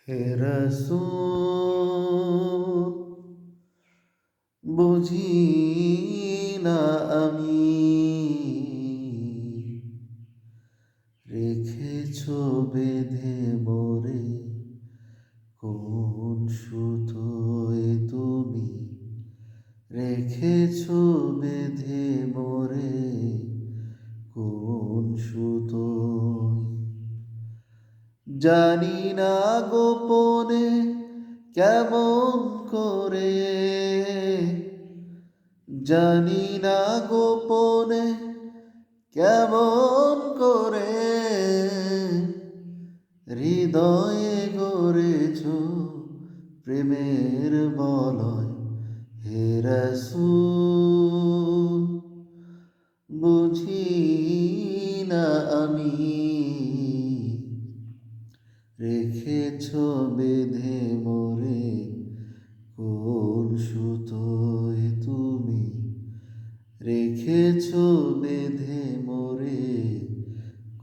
হে রাসূল, বুঝি না আমি রেখেছ বেঁধে মোরে কোন সুতোয় তুমি রেখেছ বেঁধে মোরে কোন সুতোয় জানি না গোপনে কেমন করে, জানি না গোপনে কেমন করে হৃদয়ে গড়েছ প্রেমের বলয়। হে রাসূল, বুঝি না আমি রেখেছ বেঁধে মোরে কোন সুতোয় তুমি রেখেছ বেঁধে মোরে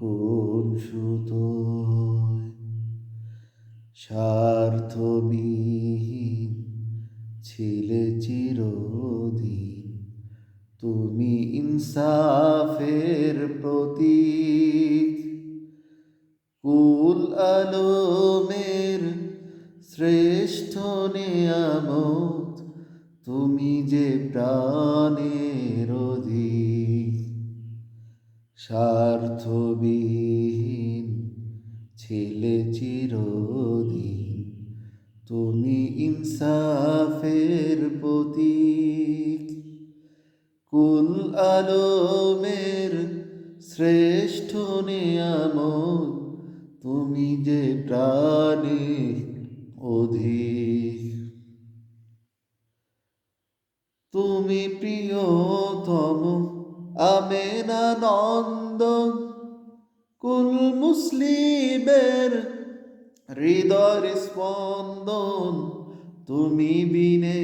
কোন সুতোয়। স্বার্থবিহীন ছিলে চিরদিন তুমি ইনসাফের প্রতীক, কুল আলমের শ্রেষ্ঠ নেয়ামত তুমি যে প্রাণের অধিক। স্বার্থবিহীন ছিলে চিরদিন তুমি ইনসাফের প্রতীক, কুল আলমের শ্রেষ্ঠ নেয়ামত তুমি যে প্রাণের অধিক। তুমি প্রিয়তম আমেনা নন্দন, কুল মুসলিমের হৃদয়ের স্পন্দন তুমি বিনে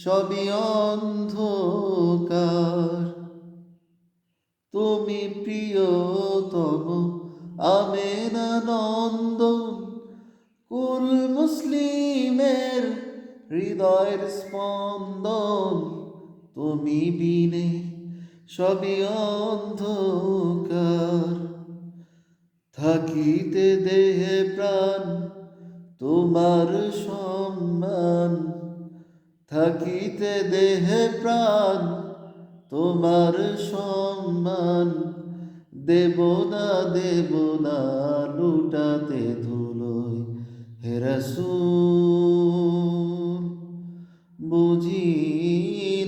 সবই অন্ধকার। তুমি প্রিয়তম আমেনা নন্দন, কুল মুসলিমের হৃদয়ের স্পন্দন তুমি বিনে সবই অন্ধকার। থাকিতে দেহে প্রাণ তোমার সম্মান, থাকিতে দেহে প্রাণ তোমার সম্মান, দেব না লুটাতে ধুলোয়। হে রাসূল, বুঝি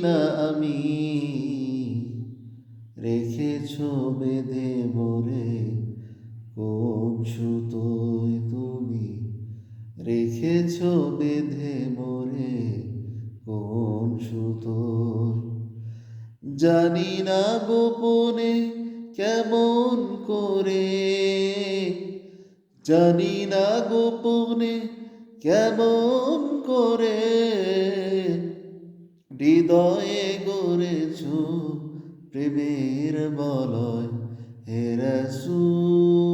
না আমি রেখেছ বেঁধে মোরে কোন সুতোয় তুমি রেখেছ বেঁধে মোরে কোন সুতোয়। জানি না গোপনে কেমন করে, জানি না গোপনে কেমন করে হৃদয়ে গড়েছ প্রেমের বলয়। হে রাসূল, বুঝি না আমি রেখেছ বেঁধে মোরে কোন সুতোয় তুমি রেখেছ বেঁধে মোরে কোন সুতোয়। জানি না গোপনে কেমন করে হৃদয়ে গড়েছ প্রেমের বলয়। হে রাসূল।